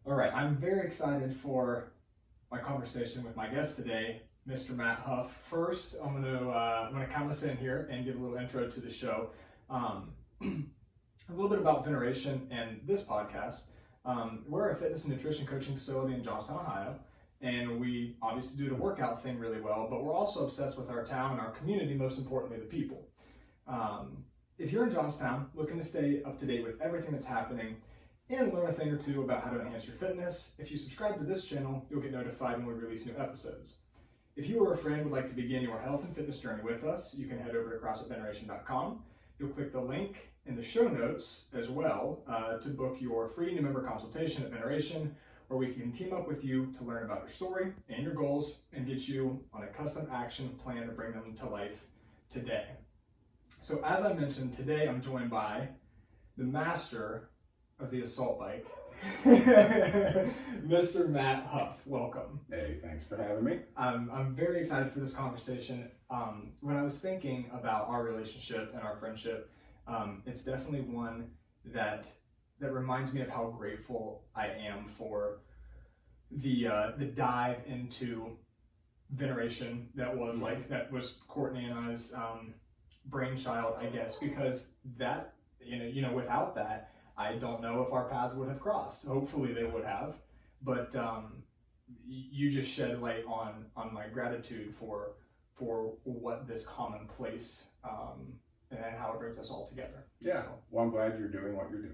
All right, I'm very excited for my conversation with my guest today, Mr. Matt Huff. First, I'm gonna count us in here and give a little intro to the show. A little bit about Veneration and this podcast. We're a fitness and nutrition coaching facility in Johnstown, Ohio, and we obviously do the workout thing really well, but we're also obsessed with our town, our community, most importantly, the people. If you're in Johnstown, looking to stay up to date with everything that's happening and learn a thing or two about how to enhance your fitness, if you subscribe to this channel, you'll get notified when we release new episodes. If you or a friend would like to begin your health and fitness journey with us, you can head over to CrossFitVeneration.com. You'll click the link in the show notes as well to book your free new member consultation at Veneration, where we can team up with you to learn about your story and your goals and get you on a custom action plan to bring them to life today. So as I mentioned, today I'm joined by the master of the assault bike, Mr. Matt Huff. Welcome. Hey, thanks for having me. I'm very excited for this conversation. When I was thinking about our relationship and our friendship, it's definitely one that reminds me of how grateful I am for the dive into Veneration that was Courtney and I's brainchild, I guess, because that without that, I don't know if our paths would have crossed. Hopefully they would have, but you just shed light on my gratitude for what this commonplace and how it brings us all together. Yeah, so. Well, I'm glad you're doing what you're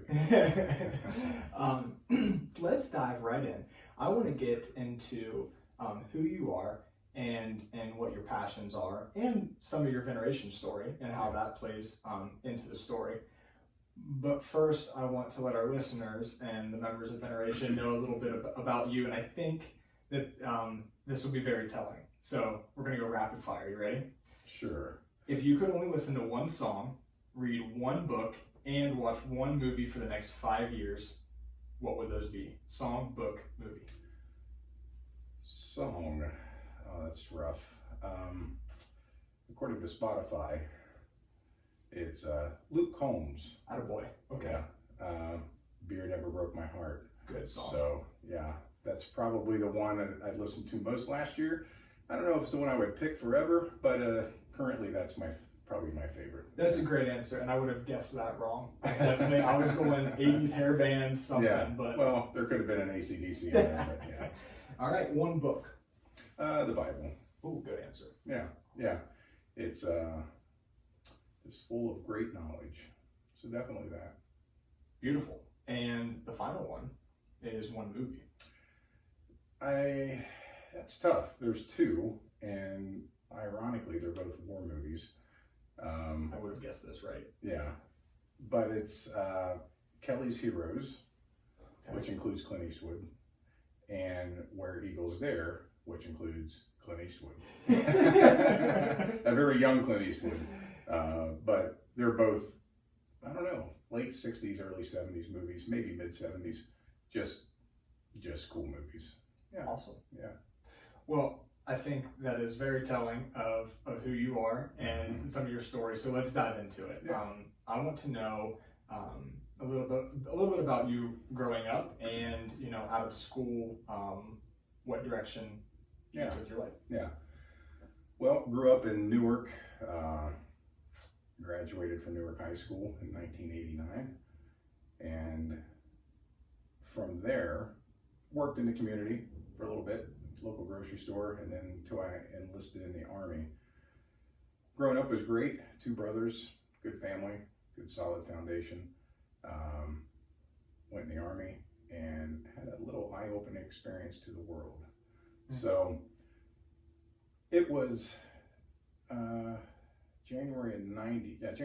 doing. Let's dive right in. I want to get into who you are and what your passions are, and some of your Veneration story and how that plays into the story. But first, I want to let our listeners and the members of Veneration know a little bit about you, and I think that this will be very telling. So we're going to go rapid fire. You ready? Sure. If you could only listen to one song, read one book, and watch one movie for the next 5 years, what would those be? Song, book, movie. Song. Oh, that's rough. According to Spotify, it's Luke Combs. Attaboy. Okay. Yeah. Beer Never Broke My Heart. Good song. So, yeah, that's probably the one that I listened to most last year. I don't know if it's the one I would pick forever, but currently that's probably my favorite. That's a great answer, and I would have guessed that wrong. I was going 80s hair band, something. Yeah, but well, there could have been an AC/DC in there, but yeah. All right, one book. The Bible. Oh, good answer. Yeah, yeah. It's full of great knowledge, so definitely that. Beautiful. And the final one is one movie. That's tough. There's two, and ironically, they're both war movies. I would have guessed this right. Yeah, but it's Kelly's Heroes, okay, which includes Clint Eastwood, and Where Eagles Dare, which includes Clint Eastwood. A very young Clint Eastwood. But they're both, I don't know, late 60s, early 70s movies, maybe mid 70s. Just cool movies. Yeah. Awesome. Yeah. Well, I think that is very telling of who you are and some of your stories. So let's dive into it. Yeah. I want to know a little bit about you growing up and out of school, what direction you took your life. Yeah. Well, grew up in Newark. Graduated from Newark High School in 1989, and from there worked in the community for a little bit, local grocery store, and then until I enlisted in the Army. Growing up was great. 2 brothers, good family, good solid foundation. Went in the Army and had a little eye-opening experience to the world. Mm-hmm. So it was January of 90 is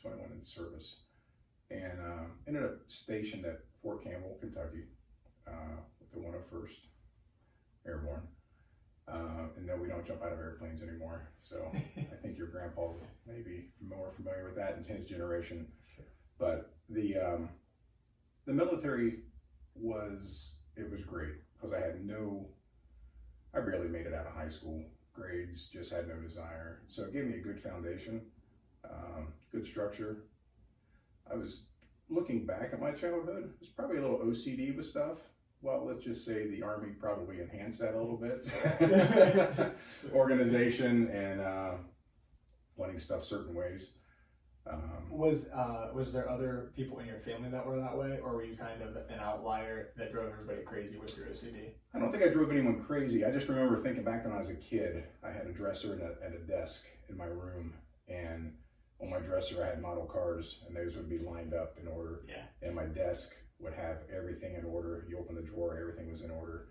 when I went into service, and ended up stationed at Fort Campbell, Kentucky, with the 101st Airborne. And no, we don't jump out of airplanes anymore, so I think your grandpa's maybe more familiar with that in his generation. Sure. But the military was great, because I barely made it out of high school. Grades, just had no desire. So it gave me a good foundation, good structure. I was looking back at my childhood, I was probably a little OCD with stuff, well, let's just say the Army probably enhanced that a little bit. Organization and wanting stuff certain ways. Was there other people in your family that were that way, or were you kind of an outlier that drove everybody crazy with your OCD? I don't think I drove anyone crazy. I just remember thinking back when I was a kid, I had a dresser and a desk in my room, and on my dresser I had model cars, and those would be lined up in order. Yeah. And my desk would have everything in order. You open the drawer, everything was in order.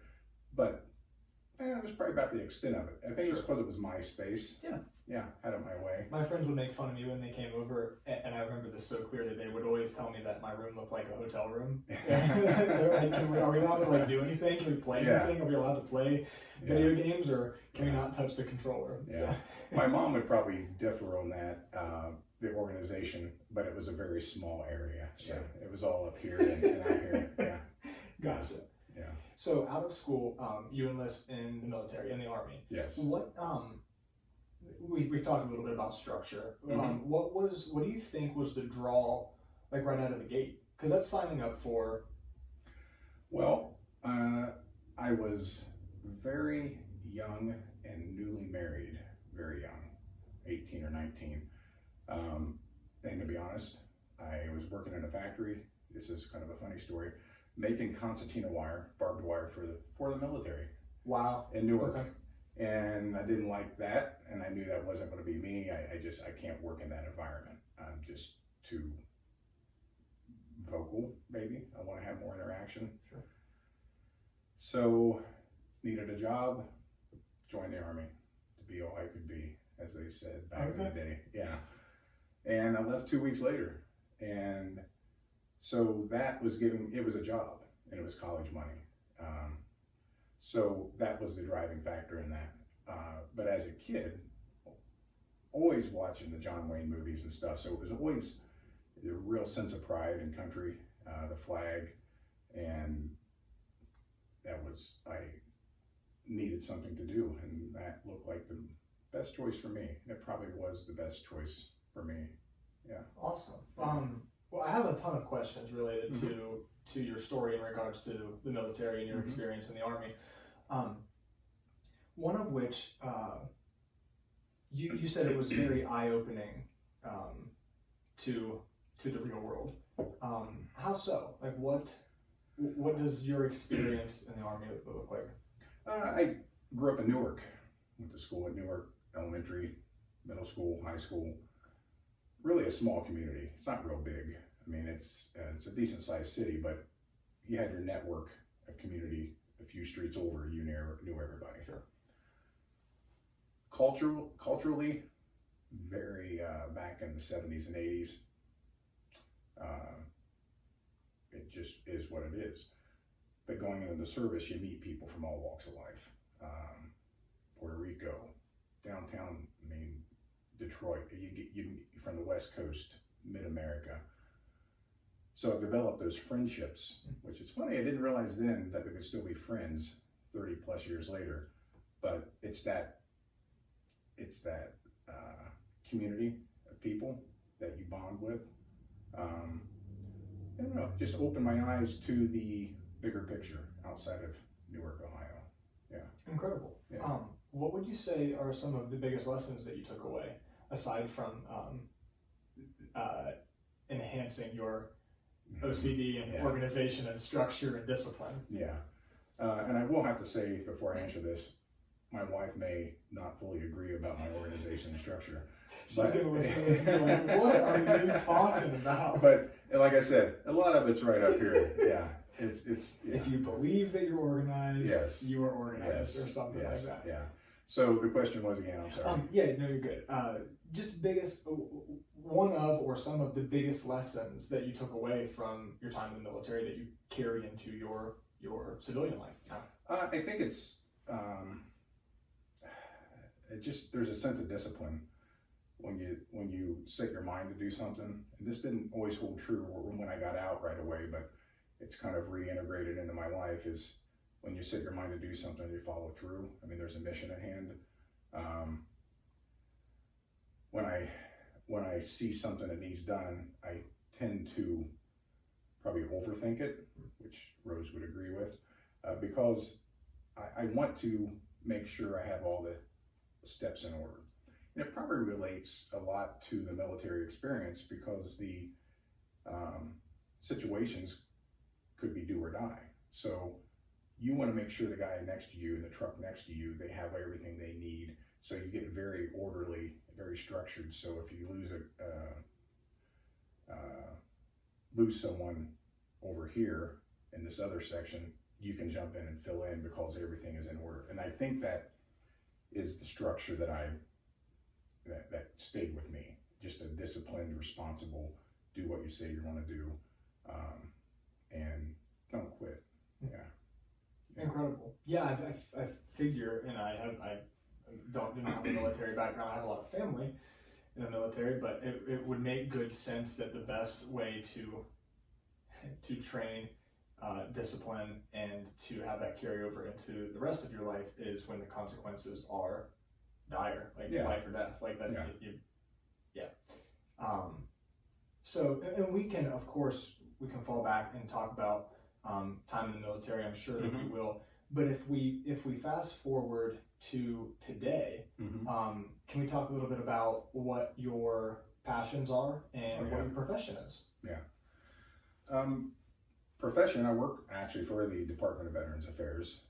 But it was probably about the extent of it. I think it was because it was my space. Yeah. Yeah, had it my way. My friends would make fun of me when they came over, and I remember this so clearly. They would always tell me that my room looked like a hotel room. They're like, are we allowed to like do anything? Can we play anything? Are we allowed to play video games, or can we not touch the controller? Yeah. My mom would probably differ on that, the organization, but it was a very small area. So it was all up here and out here. Yeah. Gotcha. Yeah. So out of school, you enlist in the military, in the Army. Yes. What we've talked a little bit about structure. What do you think was the draw, like right out of the gate? Because that's signing up for. Well, I was very young and newly married, very young, 18 or 19. And to be honest, I was working in a factory. This is kind of a funny story, making concertina wire, barbed wire for the military. Wow. In Newark. Okay. And I didn't like that, and I knew that wasn't going to be me. I can't work in that environment. I'm just too vocal, maybe. I want to have more interaction. Sure. So, needed a job, joined the Army to be all I could be, as they said back in the day. Yeah. And I left 2 weeks later. And so that was it was a job, and it was college money. So that was the driving factor in that. But as a kid, always watching the John Wayne movies and stuff. So it was always a real sense of pride in country, the flag, and I needed something to do, and that looked like the best choice for me. It probably was the best choice for me. Yeah. Awesome. Well, I have a ton of questions related to your story in regards to the military and your experience in the Army. One of which you said it was very eye-opening to the real world. How so? Like what does your experience in the Army look like? I grew up in Newark. Went to school at Newark, elementary, middle school, high school. Really a small community. It's not real big. I mean, it's a decent sized city, but you had your network of community a few streets over. You knew everybody. Sure. Culturally, very back in the 70s and 80s. It just is what it is. But going into the service, you meet people from all walks of life. Puerto Rico, downtown, I mean, Detroit, you from the West Coast, Mid-America. So I developed those friendships, which is funny. I didn't realize then that we could still be friends 30 plus years later. But it's that community of people that you bond with. I don't know, just opened my eyes to the bigger picture outside of Newark, Ohio. Yeah. Incredible. Yeah. What would you say are some of the biggest lessons that you took away, aside from enhancing your OCD and organization and structure and discipline? Yeah. And I will have to say, before I answer this, my wife may not fully agree about my organization and structure. She's going to listen to this and be like, what are you talking about? But like I said, a lot of it's right up here. Yeah. It's yeah. If you believe that you're organized, yes. you are organized, or something yes. like that. Yeah. So the question was again, I'm sorry. Yeah, no, you're good. Just one of or some of the biggest lessons that you took away from your time in the military that you carry into your civilian life. I think it's there's a sense of discipline when you set your mind to do something. And this didn't always hold true when I got out right away, but it's kind of reintegrated into my life. Is when you set your mind to do something, you follow through. I mean, there's a mission at hand. When I see something that needs done, I tend to probably overthink it, which Rose would agree with. because I want to make sure I have all the steps in order. And it probably relates a lot to the military experience because the situations could be do or die. So you want to make sure the guy next to you in the truck next to you, they have everything they need. So you get very orderly, very structured. So if you lose someone over here in this other section, you can jump in and fill in because everything is in order. And I think that is the structure that that stayed with me. Just a disciplined, responsible, do what you say you're going to do, and don't quit. Yeah. Incredible. Yeah, I figure, and I do not have a military background. I have a lot of family in the military, but it would make good sense that the best way to train discipline and to have that carry over into the rest of your life is when the consequences are dire, like life or death, like that. So, and we can, of course, we can fall back and talk about time in the military. I'm sure that we will. But if we fast forward to today, can we talk a little bit about what your passions are and what your profession is? Yeah. Profession, I work actually for the Department of Veterans Affairs.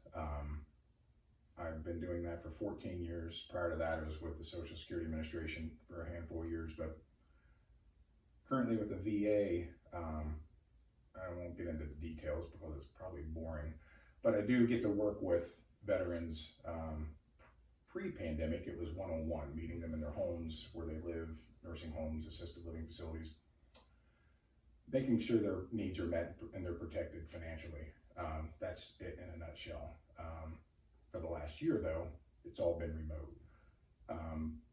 I've been doing that for 14 years. Prior to that, I was with the Social Security Administration for a handful of years, but currently with the VA, I won't get into the details because it's probably boring, but I do get to work with veterans. Pre-pandemic, it was one-on-one, meeting them in their homes where they live, nursing homes, assisted living facilities, making sure their needs are met and they're protected financially. That's it in a nutshell. For the last year, though, it's all been remote.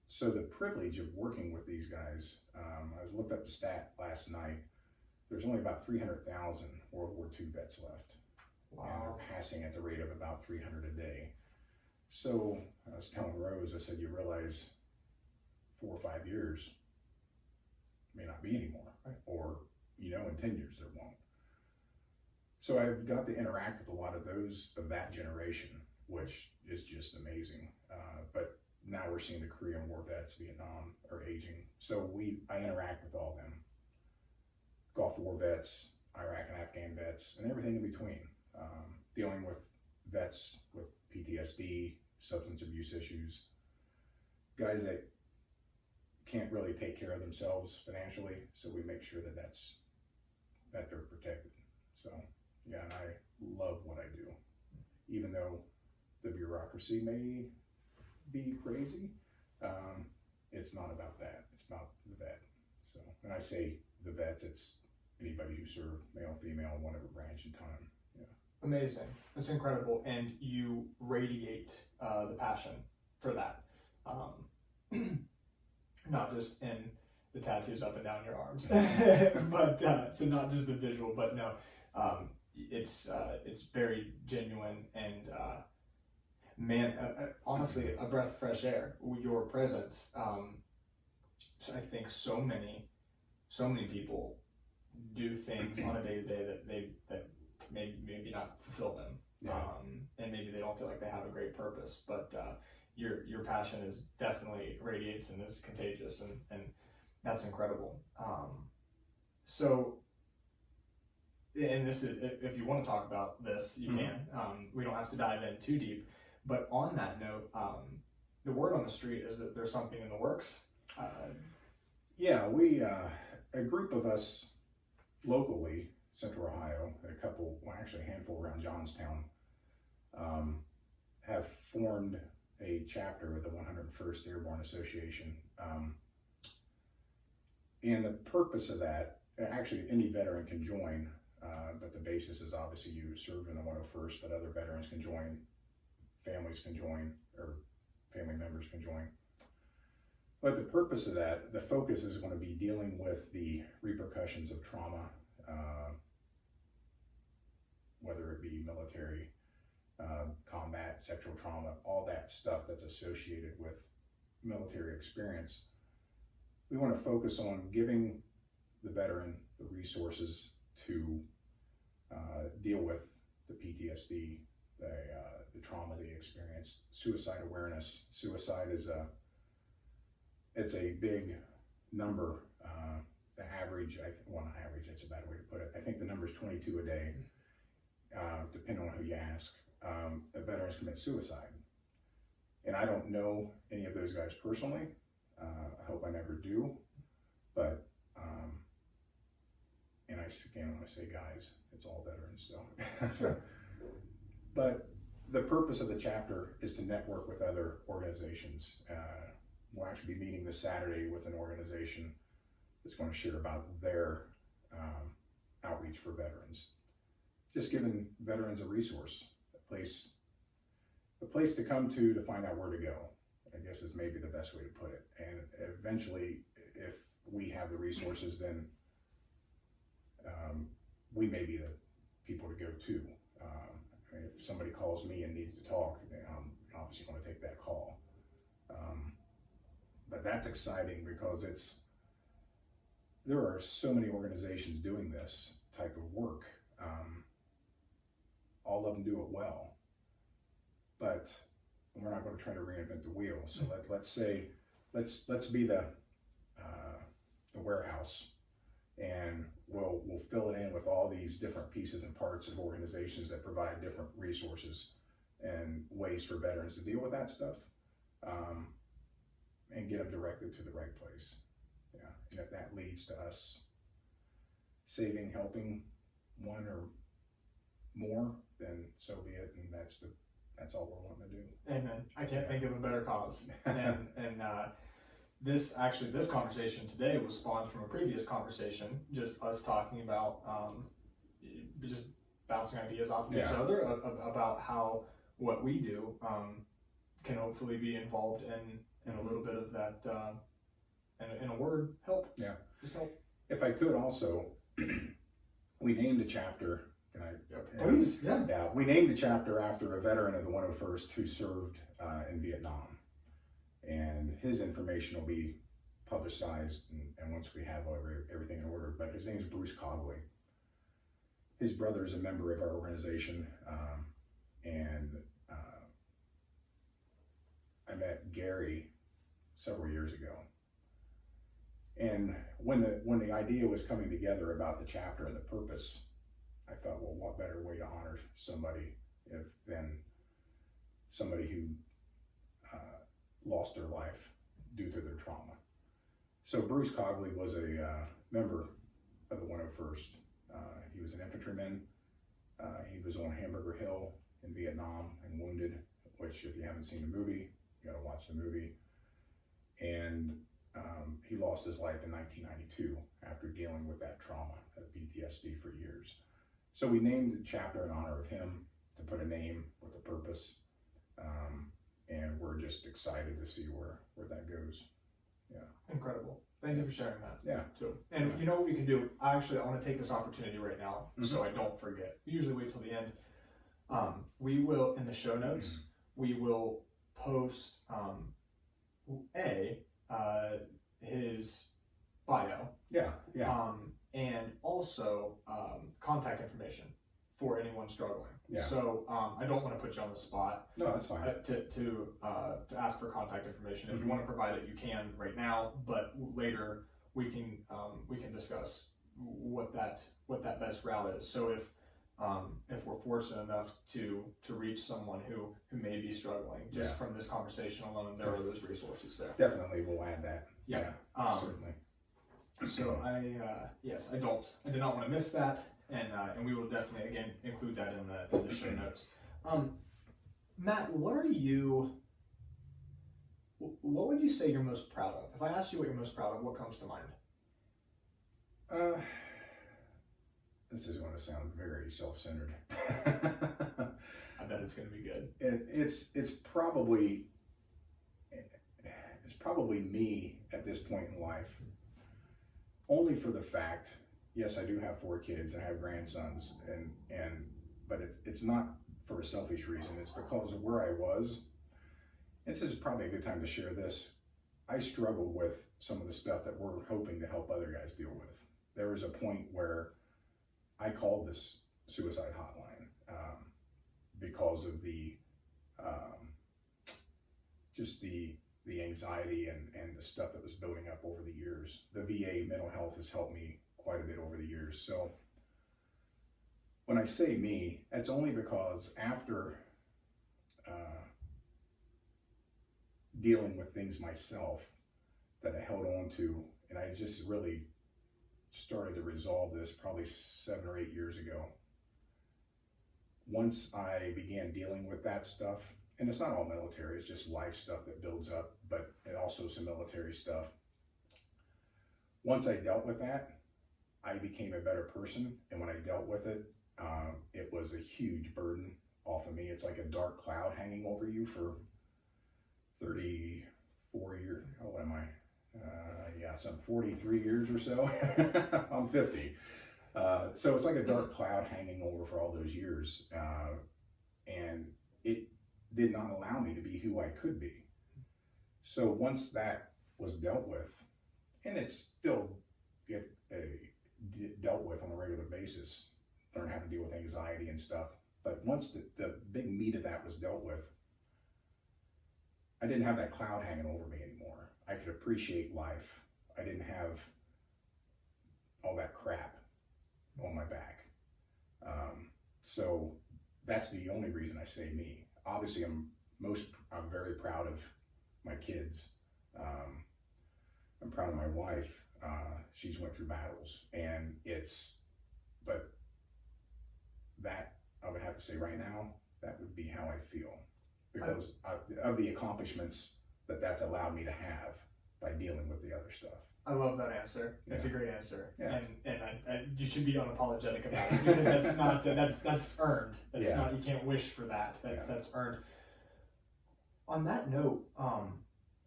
So the privilege of working with these guys, I looked up the stat last night. There's only about 300,000 World War II vets left. Wow. And they're passing at the rate of about 300 a day. So I was telling Rose, I said, you realize 4 or 5 years may not be anymore, right? Or, in 10 years there won't. So I've got to interact with a lot of that generation, which is just amazing. But now we're seeing the Korean War vets, Vietnam are aging. So I interact with all of them. Gulf War vets, Iraq and Afghan vets, and everything in between. Dealing with vets with PTSD, substance abuse issues, guys that can't really take care of themselves financially, so we make sure that they're protected. So yeah, and I love what I do, even though the bureaucracy may be crazy. It's not about that. It's about the vet. So when I say the vets, it's anybody who served, male, female, whatever branch in time. Yeah. Amazing. It's incredible, and you radiate the passion for that. Not just in the tattoos up and down your arms, but so not just the visual, but no, it's very genuine and man, honestly, a breath of fresh air. Your presence. I think so many people do things on a day to day that maybe not fulfill them, and maybe they don't feel like they have a great purpose, but your passion is definitely radiates and is contagious, and that's incredible. So, and this is, if you want to talk about this, you can. We don't have to dive in too deep, but on that note, the word on the street is that there's something in the works. Yeah, we a group of us locally, Central Ohio, a handful around Johnstown, have formed a chapter with the 101st Airborne Association. And the purpose of that, actually any veteran can join, but the basis is obviously you served in the 101st, but other veterans can join, families can join, or family members can join. But the purpose of that, the focus is going to be dealing with the repercussions of trauma, whether it be military, combat, sexual trauma, all that stuff that's associated with military experience. We want to focus on giving the veteran the resources to deal with the PTSD, the trauma they experienced, suicide awareness. Suicide it's a big number. The average, not average, that's a bad way to put it. I think the number is 22 a day, depending on who you ask. Veterans commit suicide. And I don't know any of those guys personally. I hope I never do. But, and again, when I say guys, it's all veterans, so. Sure. But the purpose of the chapter is to network with other organizations. We'll actually be meeting this Saturday with an organization that's going to share about their outreach for veterans. Just giving veterans a resource, a place to come to find out where to go, I guess is maybe the best way to put it. And eventually, if we have the resources, then we may be the people to go to. If somebody calls me and needs to talk, then I'm obviously going to take that call. But that's exciting because there are so many organizations doing this type of work. All of them do it well, but we're not going to try to reinvent the wheel. So let's be the warehouse, and we'll fill it in with all these different pieces and parts of organizations that provide different resources and ways for veterans to deal with that stuff, and get them directed to the right place. Yeah, and if that leads to us saving, helping one or more, then so be it. And that's all we're wanting to do. Amen. I can't think of a better cause. And this conversation today was spawned from a previous conversation, just us talking about just bouncing ideas off of each other about how what we do can hopefully be involved in a little bit of that, in a word, help. Yeah. Just help. If I could also, we named a chapter. Can I? Please, yeah. Yeah, we named a chapter after a veteran of the 101st who served in Vietnam. And his information will be publicized and once we have everything in order. But his name is Bruce Cogley. His brother is a member of our organization, and I met Gary several years ago. And when the idea was coming together about the chapter and the purpose, I thought, well, what better way to honor somebody than somebody who lost their life due to their trauma. So Bruce Cogley was a member of the 101st. He was an infantryman. He was on Hamburger Hill in Vietnam and wounded, which if you haven't seen the movie, you gotta watch the movie. And he lost his life in 1992 after dealing with that trauma of PTSD for years. So we named the chapter in honor of him, to put a name with a purpose. And we're just excited to see where that goes. Yeah. Incredible. Thank you for sharing that. Yeah. Too. And you know what we can do? I want to take this opportunity right now so I don't forget. We usually wait till the end. We will, in the show notes, we will post his bio. Yeah. Yeah. And also contact information for anyone struggling. Yeah. So I don't want to put you on the spot. No, that's fine. To ask for contact information. If you want to provide it, you can right now. But later we can discuss what that best route is. So if we're fortunate enough to reach someone who may be struggling, just from this conversation alone, there are those resources there. Definitely, we'll add that. Yeah. Certainly. So I did not want to miss that. And we will definitely again include that in the show notes. Matt, what would you say you're most proud of? If I ask you what you're most proud of, what comes to mind? This is going to sound very self-centered. I bet it's going to be good. It's probably me at this point in life, only for the fact. Yes, I do have 4 kids. I have grandsons, but it's not for a selfish reason. It's because of where I was. And this is probably a good time to share this. I struggled with some of the stuff that we're hoping to help other guys deal with. There was a point where I called this suicide hotline because of the just the anxiety and the stuff that was building up over the years. The VA mental health has helped me quite a bit over the years. So when I say me, it's only because after dealing with things myself that I held on to, and I just really started to resolve this probably 7 or 8 years ago. Once I began dealing with that stuff, and it's not all military, it's just life stuff that builds up, but and also some military stuff. Once I dealt with that, I became a better person, and when I dealt with it, it was a huge burden off of me. It's like a dark cloud hanging over you for 34 years. How old am I? Some 43 years or so. I'm 50. So it's like a dark cloud hanging over for all those years. And it did not allow me to be who I could be. So once that was dealt with, and it's still dealt with on a regular basis, learn how to deal with anxiety and stuff. But once the big meat of that was dealt with, I didn't have that cloud hanging over me anymore. I could appreciate life. I didn't have all that crap on my back. So that's the only reason I say me. Obviously, I'm very proud of my kids. I'm proud of my wife. She's went through battles, and but that I would have to say right now, that would be how I feel, because of the accomplishments that's allowed me to have by dealing with the other stuff. I love that answer. It's a great answer, yeah. and you should be unapologetic about it, because that's not that's earned. That's not, you can't wish for that. That's earned. On that note,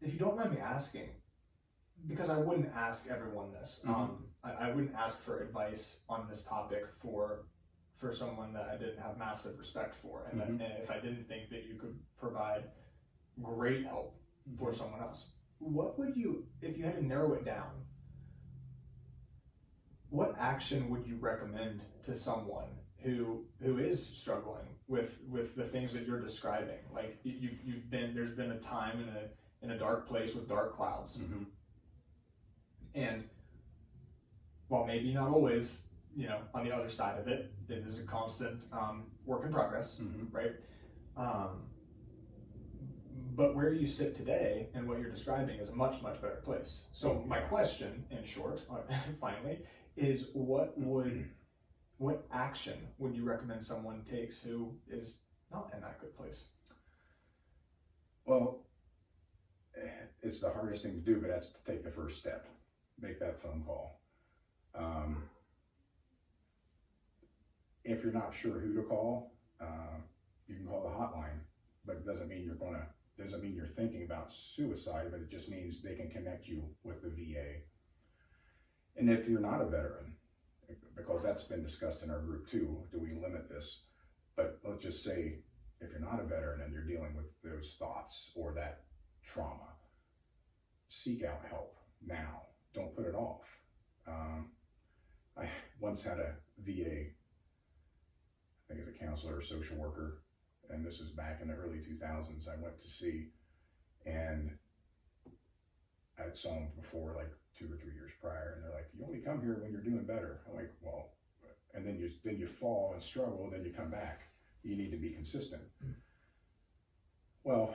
if you don't mind me asking, because I wouldn't ask everyone this, I wouldn't ask for advice on this topic for someone that I didn't have massive respect for, and if I didn't think that you could provide great help for someone else. What would you, if you had to narrow it down, what action would you recommend to someone who is struggling with the things that you're describing? Like there's been a time in a dark place with dark clouds, and while maybe not always, on the other side of it, it is a constant work in progress, right? But where you sit today and what you're describing is a much, much better place. So my question, in short, finally, is what action would you recommend someone takes who is not in that good place? Well, it's the hardest thing to do, but that's to take the first step. Make that phone call. If you're not sure who to call, you can call the hotline, but it doesn't mean you're thinking about suicide, but it just means they can connect you with the VA. And if you're not a veteran, because that's been discussed in our group too, do we limit this? But let's just say if you're not a veteran and you're dealing with those thoughts or that trauma, seek out help now. Don't put it off. I once had a VA, I think as a counselor or social worker, and this was back in the early 2000s, I went to see, and I'd saw them before, like 2 or 3 years prior, and they're like, you only come here when you're doing better. I'm like, well, and then you fall and struggle, then you come back. You need to be consistent. Well,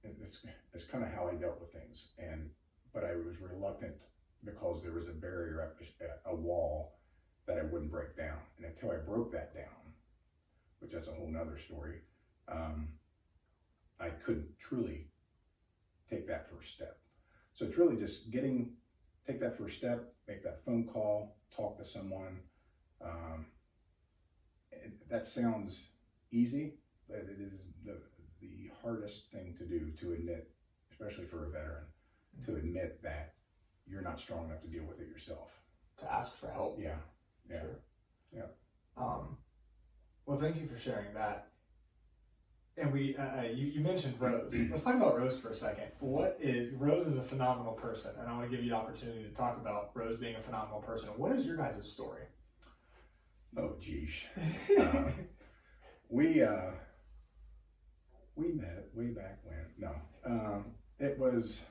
it's kind of how I dealt with things, but I was reluctant because there was a barrier, a wall that I wouldn't break down. And until I broke that down, which is a whole nother story, I couldn't truly take that first step. So it's really just take that first step, make that phone call, talk to someone. That sounds easy, but it is the hardest thing to do, to admit, especially for a veteran, to admit that you're not strong enough to deal with it yourself. To ask for help. Yeah. Sure. Yeah. Well, thank you for sharing that. And you mentioned Rose. Let's talk about Rose for a second. Rose is a phenomenal person, and I want to give you the opportunity to talk about Rose being a phenomenal person. What is your guys' story? Oh, geesh. We met way back when. No, it was.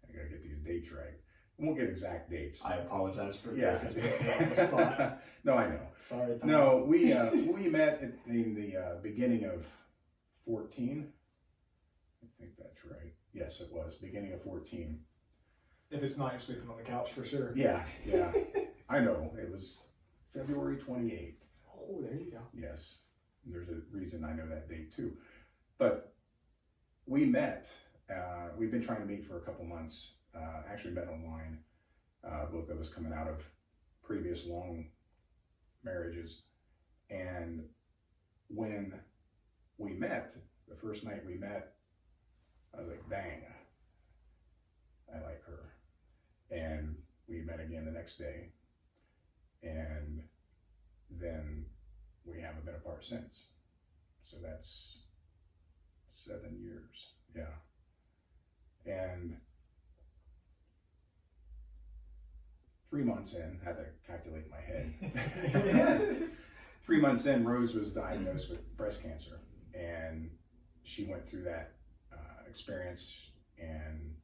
I gotta get these dates right. I won't get exact dates. I apologize for Yeah. this. It's on the spot. No, I know. Sorry. Pal. No, we met in the beginning of 14. I think that's right. Yes, it was beginning of 14. If it's not, you're sleeping on the couch for sure. Yeah. I know. It was February 28th. Oh, there you go. Yes. There's a reason I know that date too. But we met. We've been trying to meet for a couple months. Actually met online. Both of us coming out of previous long marriages. And when we met, the first night we met, I was like, dang, I like her. And we met again the next day. And then we haven't been apart since. So that's 7 years. Yeah. And 3 months in, I had to calculate in my head. 3 months in, Rose was diagnosed with breast cancer, and she went through that experience, and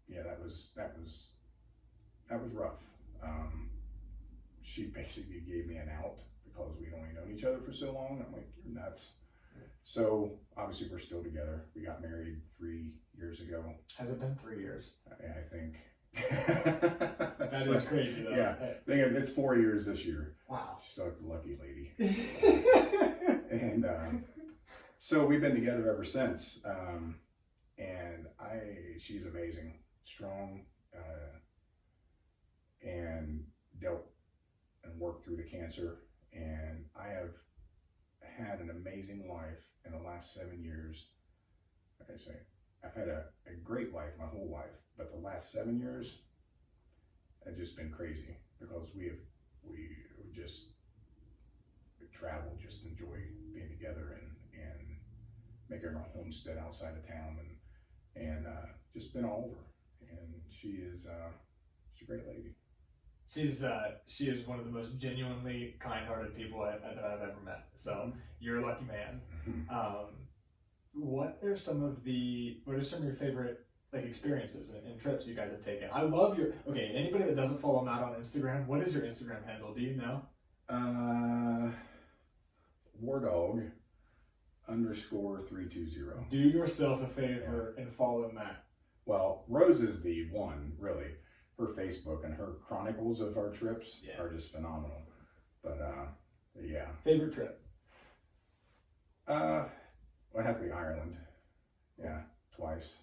yeah, that was rough. She basically gave me an out because we'd only known each other for so long. I'm like, you're nuts. So obviously we're still together. We got married 3 years ago. Has it been 3 years? I think. That is crazy though. Yeah, I think it's 4 years this year. Wow. She's a lucky lady. And so we've been together ever since. And she's amazing, strong, and dealt and worked through the cancer. And I have had an amazing life in the last 7 years. Like I say, I've had a great life my whole life, but the last 7 years have just been crazy because we just travel, just enjoy being together and making our homestead outside of town and just been all over. And she's a great lady. She is one of the most genuinely kind-hearted people that I've ever met. So you're a lucky man. Mm-hmm. What are some of your favorite experiences and trips you guys have taken? I love anybody that doesn't follow Matt on Instagram, what is your Instagram handle? Do you know? Wardog_320. Do yourself a favor and follow Matt. Well, Rose is the one, really. Her Facebook and her chronicles of our trips are just phenomenal. But yeah. Favorite trip? Would have to be Ireland. Yeah, twice.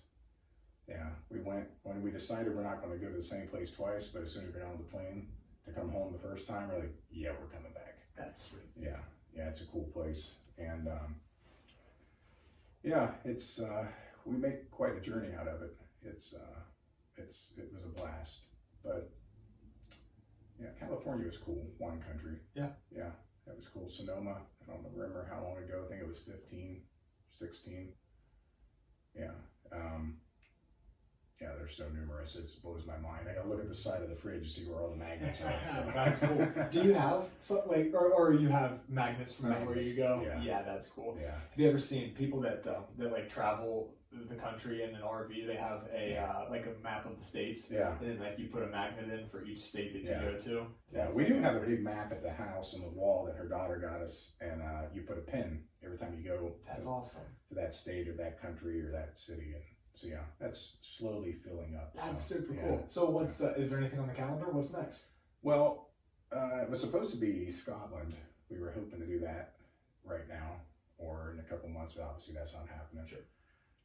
Yeah, we went when we decided we're not going to go to the same place twice, but as soon as we got on the plane to come home the first time, we're like, yeah, we're coming back. That's sweet. Yeah, it's a cool place. And yeah, it's we make quite a journey out of it. It was a blast. But yeah, California was cool. Wine country. Yeah, that was cool. Sonoma, I don't remember how long ago. I think it was 15, 16. Yeah. Yeah, they're so numerous. It blows my mind. I gotta look at the side of the fridge to see where all the magnets are. So. That's cool. Do you have or you have magnets from everywhere you go? Yeah, that's cool. Yeah. Have you ever seen people that travel the country in an RV? They have a map of the states. Yeah. And then you put a magnet in for each state that you go to. Yeah, we do have a big map at the house on the wall that her daughter got us, and you put a pin every time you go. That's awesome. To that state or that country or that city, and so yeah, that's slowly filling up. That's super cool. So what's is there anything on the calendar? What's next? Well, it was supposed to be Scotland. We were hoping to do that right now or in a couple months, but obviously that's not happening. Sure.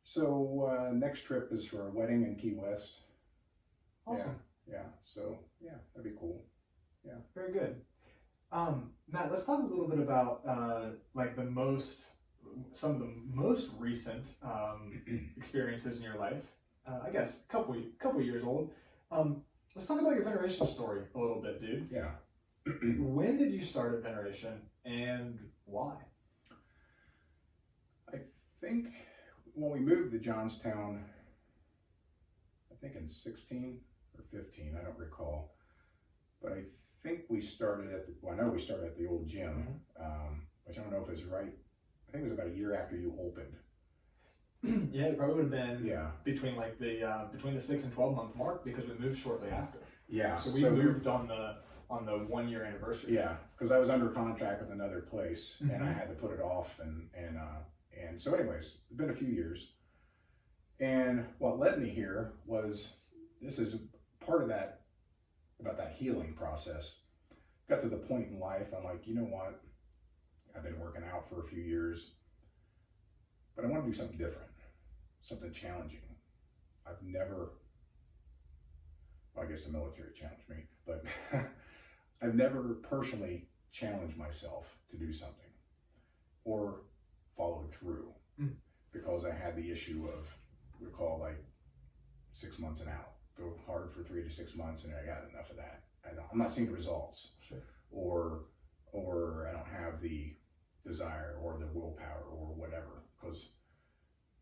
So next trip is for a wedding in Key West. Awesome. Yeah. So yeah, that'd be cool. Yeah. Very good. Matt, let's talk a little bit about some of the most recent experiences in your life. I guess a couple years old. Let's talk about your Veneration story a little bit, dude. Yeah. When did you start at Veneration and why? I think when we moved to Johnstown, I think in 16 or 15, I don't recall. But I think we started at I know we started at the old gym, which I don't know if it was right. I think it was about a year after you opened. Yeah, it probably would have been Yeah. between like between the 6 and 12 month mark, because we moved shortly after. Yeah. So we moved on the 1 year anniversary. Yeah, because I was under contract with another place, and I had to put it off, and so anyways, it's been a few years. And what led me here was, this is part of that, about that healing process. Got to the point in life, I'm like, you know what? I've been working out for a few years, but I want to do something different, something challenging. I've never, well, I guess the military challenged me, but I've never personally challenged myself to do something or followed through, because I had the issue of, we call like 6 months and out. Go hard for 3 to 6 months, and I got enough of that. I'm not seeing the results, Sure. or I don't have the desire or the willpower or whatever. Because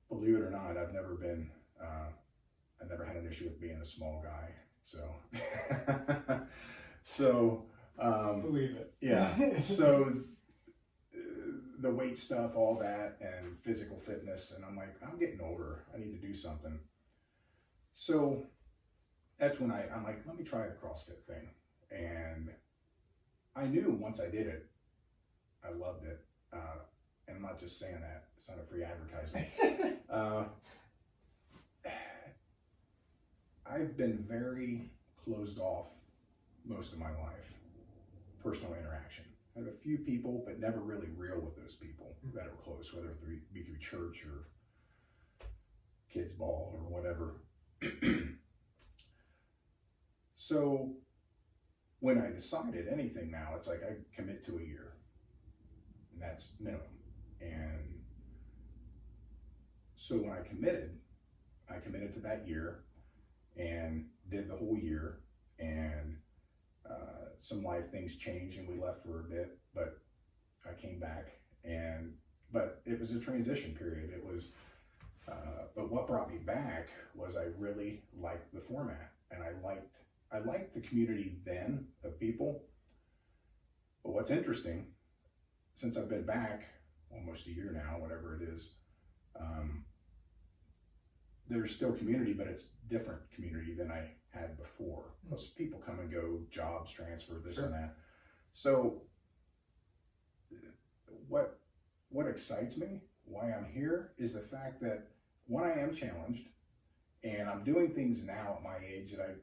believe it or not, I've never had an issue with being a small guy. So, Believe it. Yeah. So the weight stuff, all that, and physical fitness, and I'm like, I'm getting older. I need to do something. So that's when I'm like, let me try the CrossFit thing. And I knew once I did it, I loved it. And I'm not just saying that, it's not a free advertisement. I've been very closed off most of my life, personal interaction. I have a few people, but never really real with those people that are close, whether it be through church or kids ball or whatever. So when I decided anything now, it's like I commit to a year, and that's minimum. And so when I committed to that year and did the whole year, and some life things changed and we left for a bit, but I came back, but it was a transition period. It was, but what brought me back was I really liked the format, and I liked the community then of people. But what's interesting, since I've been back almost a year now, whatever it is, there's still community, but it's different community than I had before. Because people come and go, jobs transfer, this and that. So what excites me, why I'm here, is the fact that, one, I am challenged, and I'm doing things now at my age that I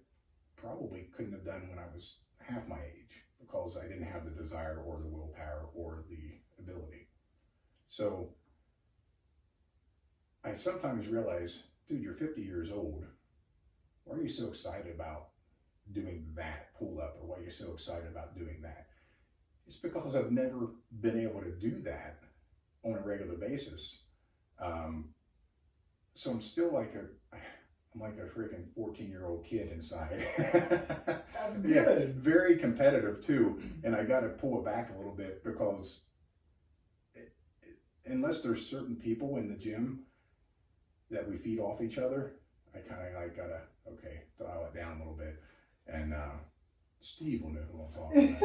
probably couldn't have done when I was half my age, because I didn't have the desire or the willpower or the ability. So I sometimes realize, dude, you're 50 years old. Why are you so excited about doing that pull up, or why are you so excited about doing that? It's because I've never been able to do that on a regular basis. So I'm still like I'm like a freaking 14-year-old kid inside. That's good. Yeah, very competitive too. And I got to pull it back a little bit, because unless there's certain people in the gym that we feed off each other, I kind of like gotta, okay, dial it down a little bit. And Steve will know who I'm talking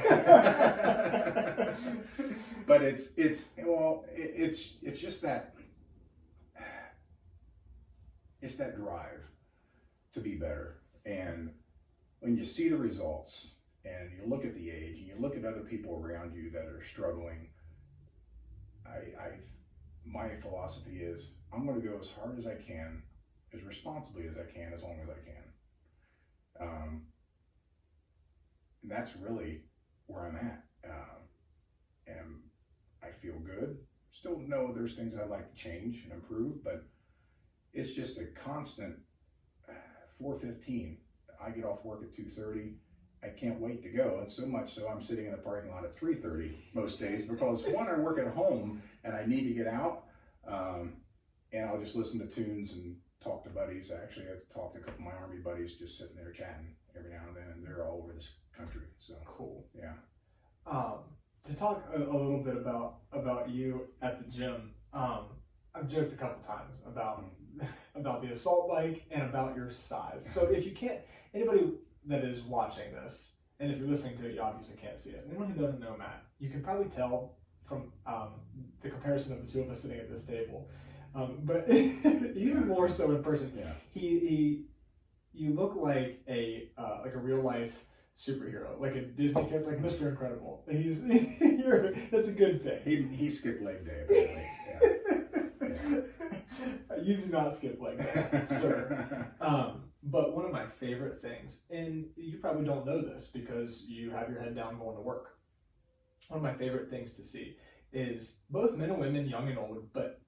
about. But it's just that, it's that drive to be better. And when you see the results, and you look at the age, and you look at other people around you that are struggling, my philosophy is, I'm going to go as hard as I can, as responsibly as I can, as long as I can. And that's really where I'm at. And I feel good. Still know there's things I'd like to change and improve, but it's just a constant 4:15. I get off work at 2:30. I can't wait to go. And so much so I'm sitting in the parking lot at 3:30 most days, because one, I work at home and I need to get out. And I'll just listen to tunes and talk to buddies. Actually, I've talked to a couple of my Army buddies, just sitting there chatting every now and then, and they're all over this country. So cool. Yeah. To talk a little bit about you at the gym, I've joked a couple times about about the assault bike and about your size. So if you can't, anybody that is watching this, and if you're listening to it, you obviously can't see us. Anyone who doesn't know Matt, you can probably tell from the comparison of the two of us sitting at this table. But even more so in person, you look like a real life superhero, like a Disney character, like Mr. Incredible. That's a good thing. He skipped leg day apparently. Yeah. You do not skip leg day, sir. But one of my favorite things, and you probably don't know this because you have your head down going to work. One of my favorite things to see is both men and women, young and old, but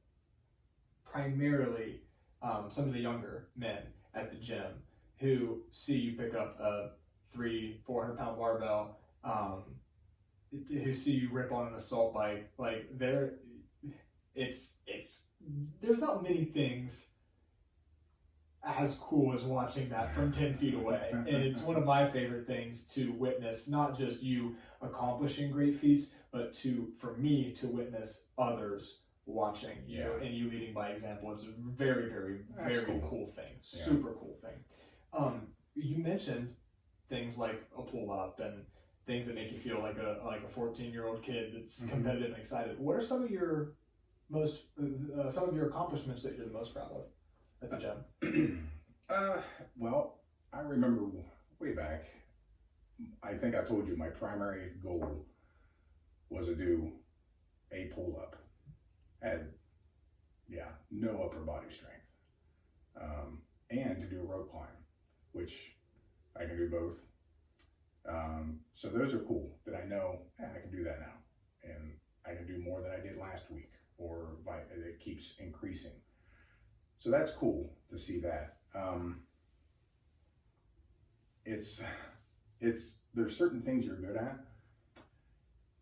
primarily some of the younger men at the gym who see you pick up a 300-400 pound barbell, who see you rip on an assault bike. Like there's not many things as cool as watching that from 10 feet away. And it's one of my favorite things to witness, not just you accomplishing great feats, but for me to witness others watching you and you leading by example. It's a very, very, very cool thing. Super cool thing. You mentioned things like a pull up and things that make you feel like a 14-year-old kid that's competitive and excited. What are some of your accomplishments that you're the most proud of at the gym? Well, I remember way back, I think I told you my primary goal was to do a pull up. Had no upper body strength, and to do a rope climb, which I can do both. So those are cool that I know I can do that now, and I can do more than I did last week, or it keeps increasing. So that's cool to see that. There's certain things you're good at,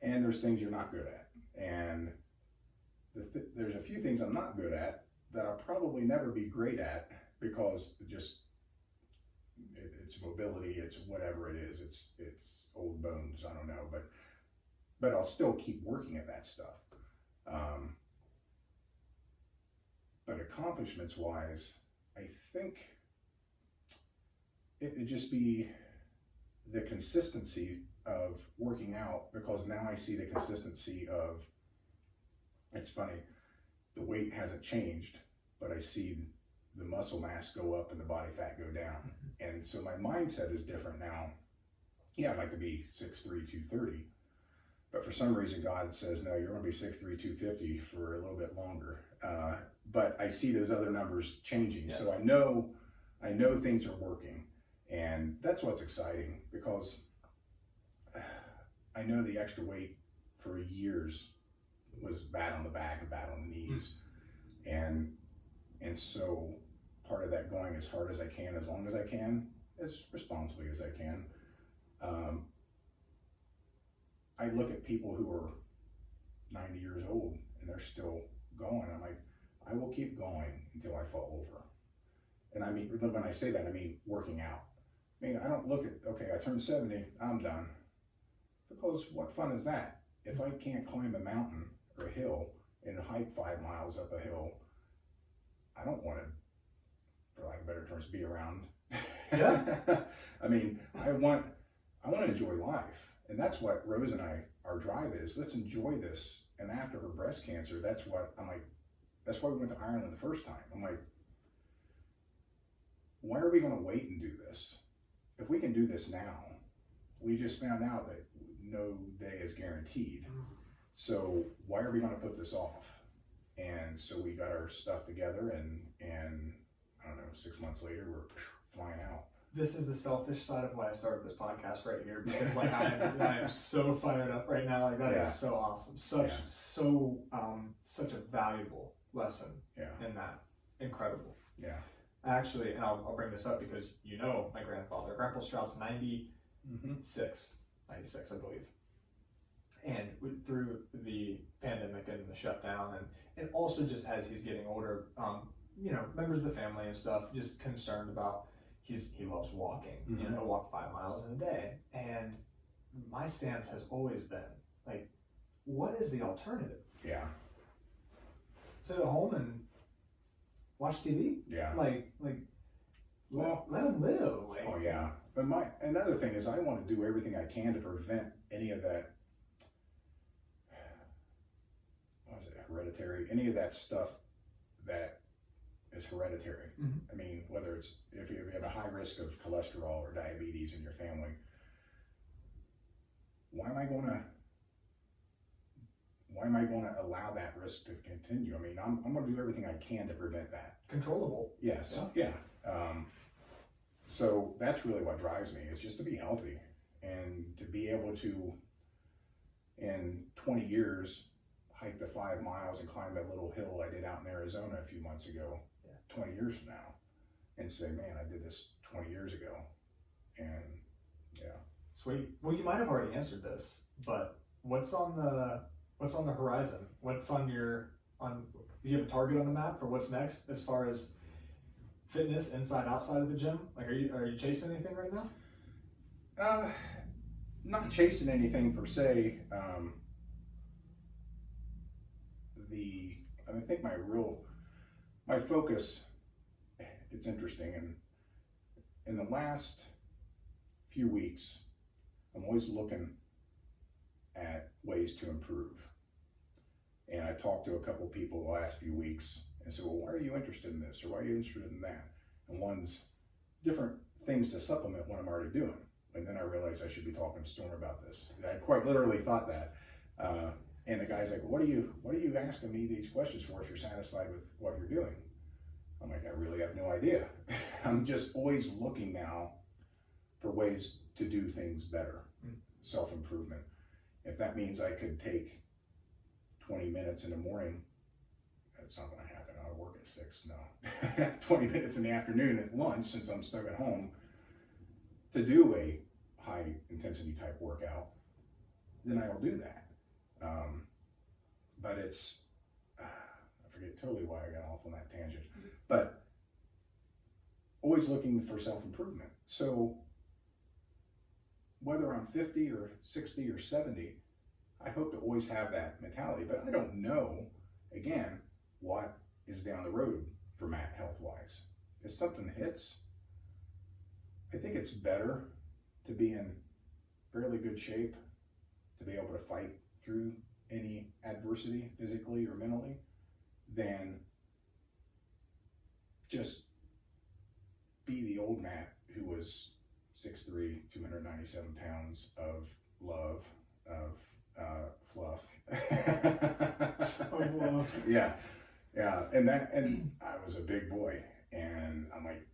and there's things you're not good at, and there's a few things I'm not good at that I'll probably never be great at because it's mobility, it's whatever it is, it's old bones, I don't know, but I'll still keep working at that stuff. But accomplishments wise, I think it'd just be the consistency of working out, because now I see the consistency of, it's funny, the weight hasn't changed, but I see the muscle mass go up and the body fat go down. And so my mindset is different now. Yeah, I'd like to be 6'3", 230, but for some reason God says, no, you're gonna be 6'3", 250 for a little bit longer. But I see those other numbers changing. Yes. So I know things are working, and that's what's exciting, because I know the extra weight for years was bad on the back and bad on the knees. And so part of that, going as hard as I can, as long as I can, as responsibly as I can. I look at people who are 90 years old and they're still going. I'm like, I will keep going until I fall over. And I mean, when I say that, I mean working out. I mean, I don't look at, okay, I turned 70, I'm done. Because what fun is that? If I can't climb a mountain or a hill and hike 5 miles up a hill, I don't want to, for lack of better terms, be around. Yeah. I mean, I want to enjoy life. And that's what Rose and our drive is. Let's enjoy this. And after her breast cancer, that's what I'm like, that's why we went to Ireland the first time. I'm like, why are we going to wait and do this? If we can do this now, we just found out that no day is guaranteed. So why are we going to put this off? And so we got our stuff together, and I don't know, 6 months later, we're flying out. This is the selfish side of why I started this podcast right here, because like I am so fired up right now. Like that is so awesome. Such a valuable lesson in that. Incredible. Yeah. Actually, and I'll bring this up because you know my grandfather. Grandpa Stroud's 96, I believe. And through the pandemic and the shutdown, and also just as he's getting older, members of the family and stuff just concerned about, he loves walking. He'll walk 5 miles in a day. And my stance has always been like, what is the alternative? Yeah. Sit at home and watch TV. Yeah. Like Well, let them live. Like, oh yeah. But another thing is I want to do everything I can to prevent any of that, what is it, hereditary, any of that stuff that is hereditary. Mhm. I mean, whether it's, if you have a high risk of cholesterol or diabetes in your family, why am I going to allow that risk to continue? I mean, I'm going to do everything I can to prevent that. controllable. Yes. Yeah. So that's really what drives me, is just to be healthy and to be able to, in 20 years, hike the 5 miles and climb that little hill I did out in Arizona a few months ago, 20 years from now, and say, man, I did this 20 years ago. And yeah. Sweet. Well, you might have already answered this, but what's on the horizon? What's on do you have a target on the map for what's next as far as fitness inside, outside of the gym? Like, are you chasing anything right now? Not chasing anything per se. I think my focus, it's interesting, and in the last few weeks, I'm always looking at ways to improve. And I talked to a couple people the last few weeks and said, well, why are you interested in this? Or why are you interested in that? And one's different things to supplement what I'm already doing. And then I realized I should be talking to Storm about this. I quite literally thought that. And the guy's like, what are you asking me these questions for if you're satisfied with what you're doing? I'm like, I really have no idea. I'm just always looking now for ways to do things better, self-improvement. If that means I could take 20 minutes in the morning, that's not going to happen. I'll work at 6, no. 20 minutes in the afternoon at lunch, since I'm stuck at home, to do a high intensity type workout, then I will do that. But it's, I forget totally why I got off on that tangent, but always looking for self-improvement. So whether I'm 50 or 60 or 70, I hope to always have that mentality, but I don't know, again, what is down the road for Matt health-wise. If something hits, I think it's better to be in fairly good shape, to be able to fight through any adversity, physically or mentally, than just be the old Matt who was 6'3", 297 pounds of love, of fluff. Of love. Yeah. And I was a big boy, and I'm like,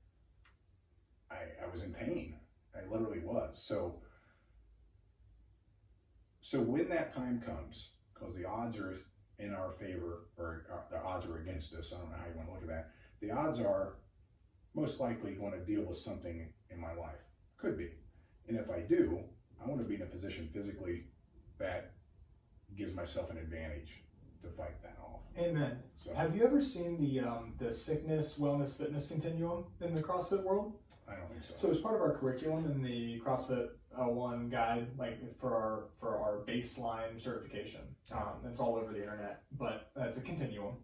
I was in pain. I literally was. So when that time comes, because the odds are in our favor, or the odds are against us, I don't know how you want to look at that. The odds are most likely going to deal with something in my life. Could be. And if I do, I want to be in a position physically that gives myself an advantage to fight that off. Amen. So, have you ever seen the sickness, wellness, fitness continuum in the CrossFit world? I don't think so. So it's part of our curriculum in the CrossFit 1 guide, like for our baseline certification. It's all over the internet, but it's a continuum.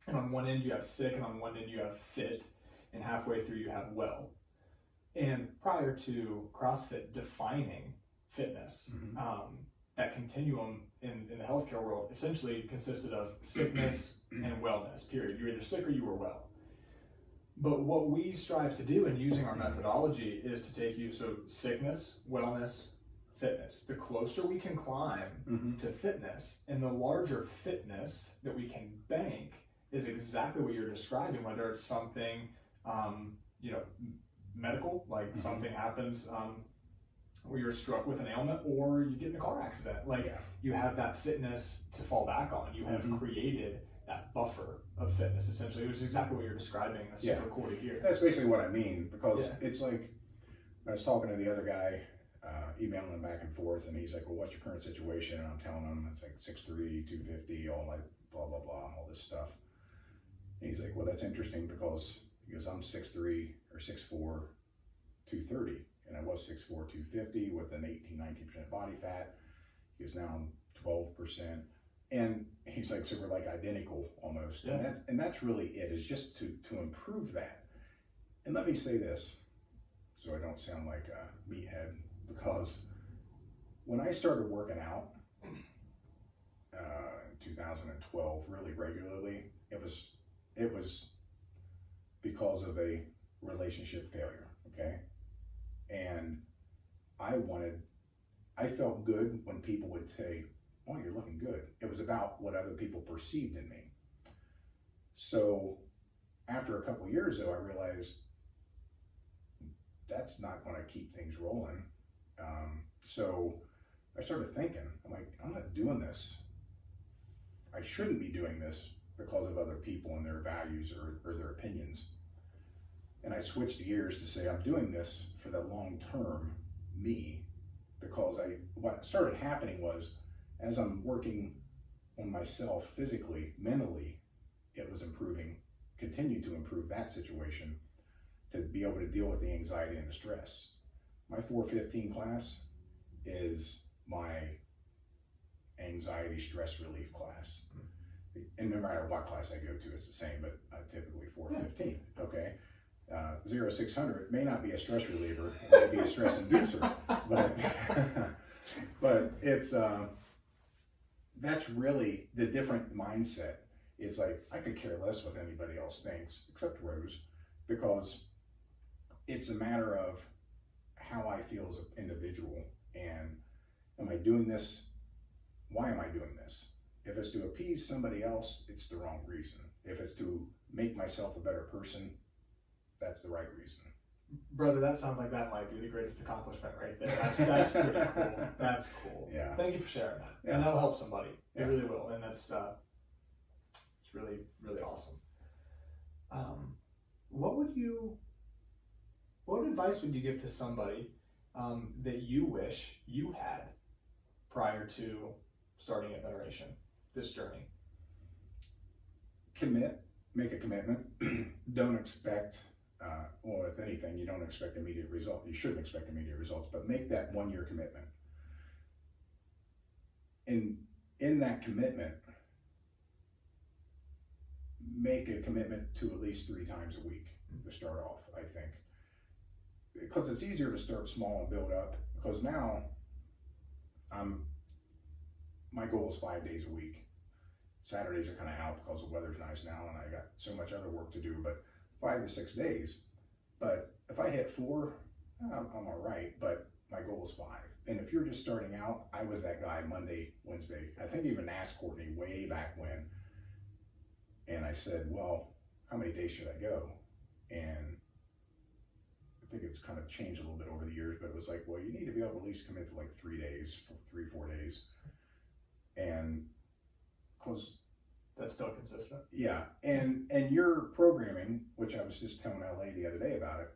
And on one end you have sick, and on one end you have fit, and halfway through you have well. And prior to CrossFit defining fitness, that continuum in the healthcare world essentially consisted of sickness and wellness, period. You're either sick or you were well. But what we strive to do in using our methodology is to take you, so sickness, wellness, fitness. The closer we can climb to fitness, and the larger fitness that we can bank is exactly what you're describing, whether it's something, medical, like something happens where you're struck with an ailment, or you get in a car accident. You have that fitness to fall back on. You have created that buffer of fitness, essentially, which is exactly what you're describing. That's super cool to hear. That's basically what I mean, because it's like, I was talking to the other guy, emailing him back and forth, and he's like, well, what's your current situation? And I'm telling him it's like 6'3", 250, all like blah, blah, blah, all this stuff. And he's like, well, that's interesting, because he goes, I'm 6'3", or 6'4", 230, and I was 6'4", 250 with an 19% body fat. He goes, now I'm 12%. And he's like, so we're like identical almost. Yeah. And that's really it, is just to improve that. And let me say this, so I don't sound like a meathead, because when I started working out, 2012, really regularly, it was because of a relationship failure, okay? And I felt good when people would say, oh, you're looking good. It was about what other people perceived in me. So after a couple years though, I realized that's not going to keep things rolling. So I started thinking, I'm like, I'm not doing this. I shouldn't be doing this because of other people and their values or their opinions. And I switched gears to say, I'm doing this for the long-term me, because what started happening was, as I'm working on myself physically, mentally, it was improving, continued to improve that situation to be able to deal with the anxiety and the stress. My 415 class is my anxiety stress relief class. And no matter what class I go to, it's the same, but typically 415, okay? 0600 may not be a stress reliever, it may be a stress inducer, but it's, that's really the different mindset. It's like, I could care less what anybody else thinks, except Rose, because it's a matter of how I feel as an individual, and am I doing this? Why am I doing this? If it's to appease somebody else, it's the wrong reason. If it's to make myself a better person, that's the right reason. Brother, that sounds like that might be the greatest accomplishment right there. That's pretty cool. That's cool. Yeah. Thank you for sharing that. Yeah. And that'll help somebody. It Yeah. really will. And that's it's really, really awesome. What advice would you give to somebody that you wish you had prior to starting at Veneration, this journey? Make a commitment. Don't expect, well, if anything, you don't expect immediate results. You shouldn't expect immediate results, but make that 1-year commitment. In that commitment, make a commitment to at least 3 times a week to start off, I think. Because it's easier to start small and build up, because now my goal is 5 days a week. Saturdays are kind of out because the weather's nice now and I got so much other work to do, but 5 to 6 days. But if I hit 4, I'm all right, but my goal is 5. And if you're just starting out, I was that guy Monday, Wednesday. I think I even asked Courtney way back when, and I said, well, how many days should I go? And I think it's kind of changed a little bit over the years, but it was like, well, you need to be able to at least commit to like 3 days, 3-4 days. And because that's still consistent. Yeah, and your programming, which I was just telling LA the other day about it,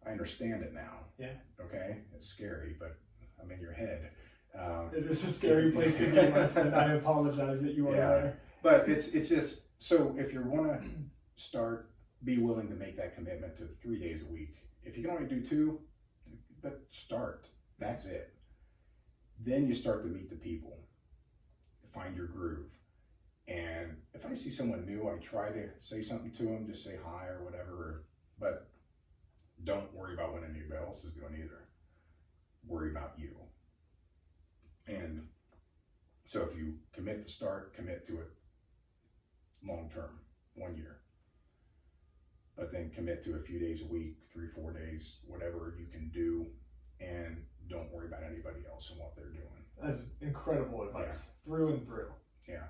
I understand it now. Yeah. Okay, it's scary, but I'm in your head. It is a scary place to be, my friend. I apologize that you are there. But it's just, so if you want to start, be willing to make that commitment to 3 days a week. If you can only do 2, but start. That's it. Then you start to meet the people, find your groove. And if I see someone new, I try to say something to them, just say hi or whatever, but don't worry about what anybody else is doing either. Worry about you. And so if you commit to start, commit to it long term, 1 year. But then commit to a few days a week, 3-4 days, whatever you can do, and don't worry about anybody else and what they're doing. That's incredible advice, through and through. Yeah.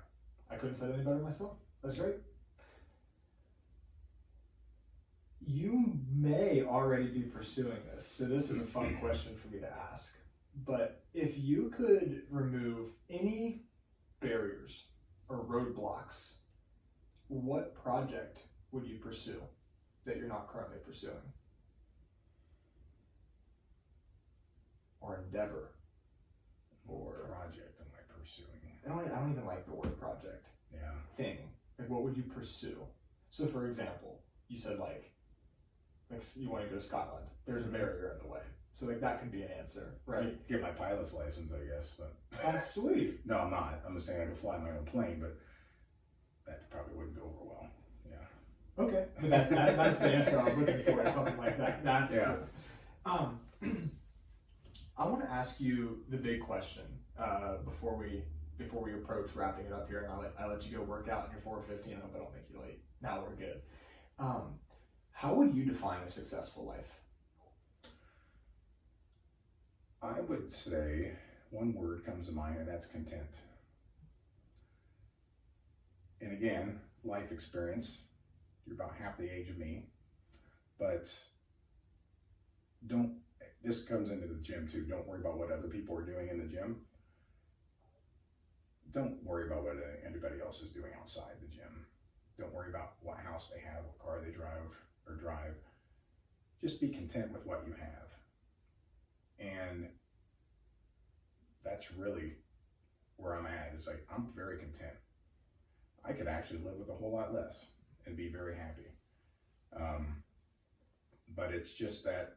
I couldn't say it any better myself. That's great. You may already be pursuing this, so this is a fun question for me to ask. But if you could remove any barriers or roadblocks, what project would you pursue that you're not currently pursuing? Or endeavor? Or project am I pursuing? I don't even like the word project. Yeah. Thing. Like, what would you pursue? So, for example, you said like you want to go to Scotland. There's a barrier in the way. So like that could be an answer, right? Get my pilot's license, I guess, but That's sweet. no, I'm not. I'm just saying I could fly my own plane, but that probably wouldn't go over well. Yeah. Okay, but that's the answer I was looking for, something like that. That's cool. I want to ask you the big question before we approach wrapping it up here, and I let you go work out in your 4:15. I hope I don't make you late. Now we're good. How would you define a successful life? I would say one word comes to mind, and that's content. And again, life experience. You're about half the age of me, but this comes into the gym too. Don't worry about what other people are doing in the gym. Don't worry about what anybody else is doing outside the gym. Don't worry about what house they have, what car they drive. Just be content with what you have. And that's really where I'm at. It's like, I'm very content. I could actually live with a whole lot less and be very happy. But it's just that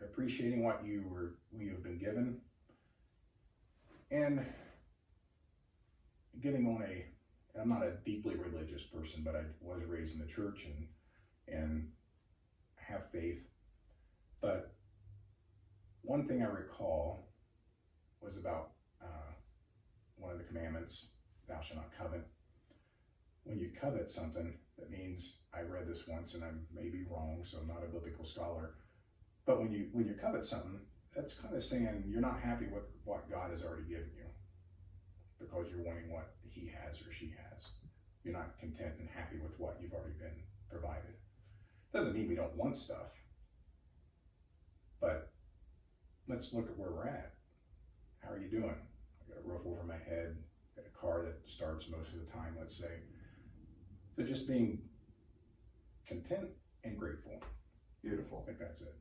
appreciating what you've been given, and getting on I'm not a deeply religious person, but I was raised in the church and have faith. But one thing I recall was about one of the commandments, thou shalt not covet. When you covet something, that means, I read this once and I may be wrong, so I'm not a biblical scholar, but when you covet something, that's kind of saying you're not happy with what God has already given you because you're wanting what he has or she has. You're not content and happy with what you've already been provided. Doesn't mean we don't want stuff, but let's look at where we're at. How are you doing? I got a roof over my head, got a car that starts most of the time, let's say. So just being content and grateful. Beautiful. I think that's it.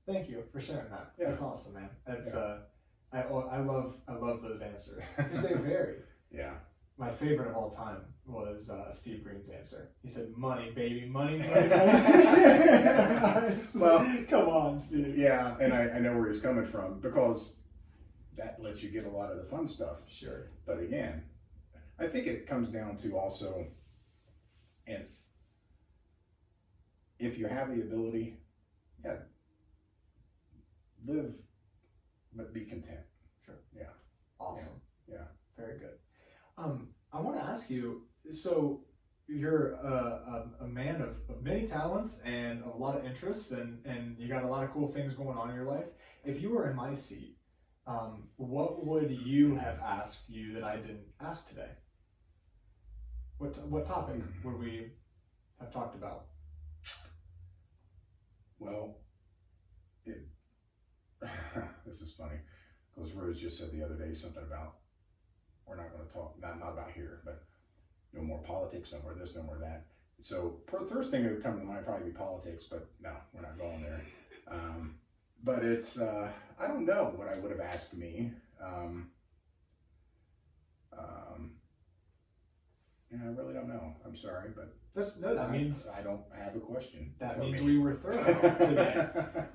Thank you for sharing that. Yeah. That's awesome, man. That's I love those answers because they vary. Yeah. My favorite of all time was Steve Green's answer. He said, "Money, baby, money, money, money." Well, come on, Steve. Yeah, and I know where he's coming from because that lets you get a lot of the fun stuff. Sure. But again, I think it comes down to also, and if you have the ability, live, but be content. Sure. Yeah. Awesome. Yeah. Very good. I want to ask you, so you're a man of many talents and a lot of interests, and you got a lot of cool things going on in your life. If you were in my seat, what would you have asked you that I didn't ask today? What topic would we have talked about? Well, this is funny because Rose just said the other day something about, we're not going to talk, not about here, but no more politics, no more this, no more that. So first thing that would come to mind probably be politics, but no, we're not going there. But it's, I don't know what I would have asked me. Yeah, I really don't know. I'm sorry, but that means I don't have a question. That means we were thorough today.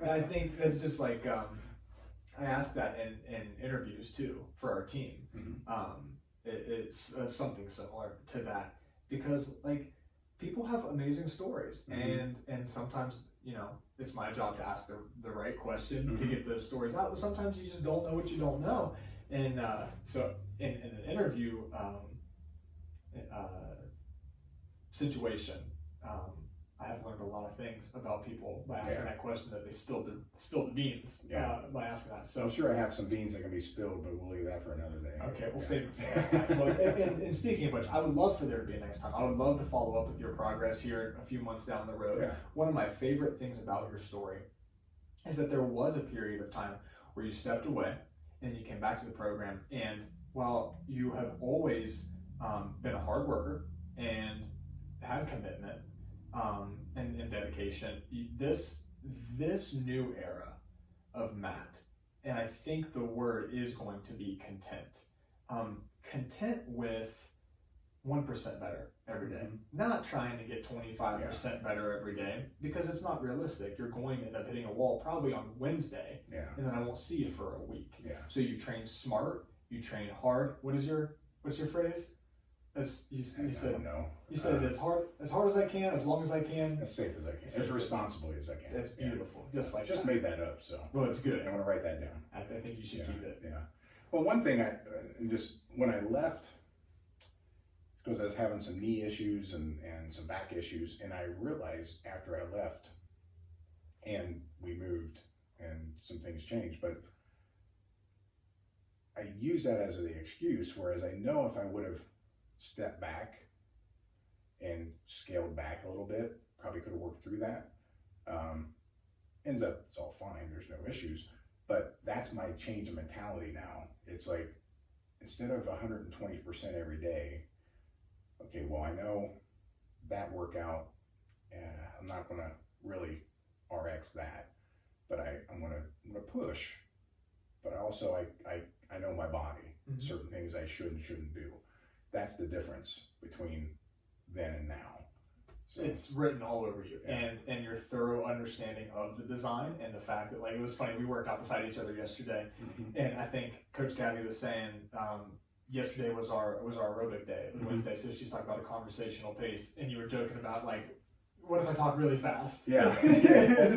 I think that's just like I ask that in interviews too for our team. Mm-hmm. It's something similar to that because like people have amazing stories, mm-hmm. and sometimes it's my job to ask the right question mm-hmm. to get those stories out. But sometimes you just don't know what you don't know, and so in an interview situation. I have learned a lot of things about people by asking that question, that they spilled the beans by asking that. So I'm sure I have some beans that can be spilled, but we'll leave that for another day. Okay, we'll save it for next time. Well, and speaking of which, I would love for there to be a next time. I would love to follow up with your progress here a few months down the road. Yeah. One of my favorite things about your story is that there was a period of time where you stepped away and you came back to the program, and while you have always been a hard worker and had commitment and dedication, this new era of Matt, and I think the word is going to be content. Content with 1% better every day. Not trying to get 25% better every day, because it's not realistic. You're going to end up hitting a wall probably on Wednesday, and then I won't see you for a week. So you train smart, you train hard. What's your phrase? As you said, you said it as hard as I can, as long as I can, as safe as I can, as responsibly as I can. That's beautiful. Just made that up, so well, it's good. I'm gonna write that down. I think you should keep it. Yeah. Well, one thing when I left, because I was having some knee issues and some back issues, and I realized after I left, and we moved, and some things changed, but I use that as the excuse. Whereas I know if I would have stepped back and scaled back a little bit, probably could have worked through that. Ends up it's all fine, there's no issues, but that's my change in mentality now. It's like, instead of 120% every day, okay, well, I know that workout, I'm not gonna really RX that, but I'm gonna push, but I know my body, certain things I should and shouldn't do. That's the difference between then and now. So, it's written all over you, and your thorough understanding of the design, and the fact that, like, it was funny, we worked out beside each other yesterday, and I think Coach Gabby was saying, yesterday was our aerobic day, Wednesday, so she's talking about a conversational pace, and you were joking about, like, what if I talk really fast? Yeah,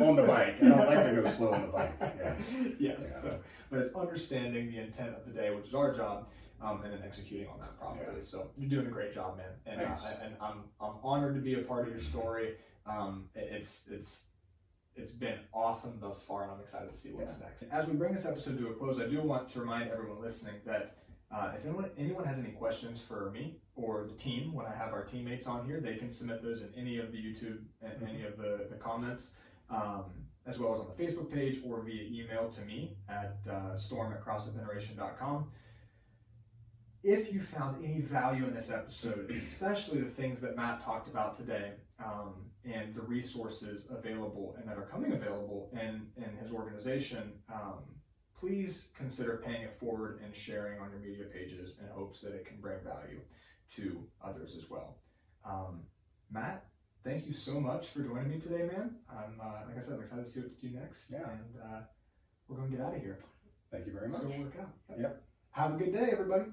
on the bike. I don't like to go slow on the bike. Yes. So, but it's understanding the intent of the day, which is our job, and then executing on that properly. So you're doing a great job, man. And I'm honored to be a part of your story. It's been awesome thus far, and I'm excited to see what's next. As we bring this episode to a close, I do want to remind everyone listening that if anyone has any questions for me or the team, when I have our teammates on here, they can submit those in any of the YouTube and any of the comments, as well as on the Facebook page or via email to me at storm@crossfitveneration.com. If you found any value in this episode, especially the things that Matt talked about today, and the resources available and that are coming available in his organization, please consider paying it forward and sharing on your media pages in hopes that it can bring value to others as well. Matt, thank you so much for joining me today, man. I'm like I said, I'm excited to see what you do next. And we're going to get out of here. Thank you very much. It's going to work out. Yep. Have a good day, everybody.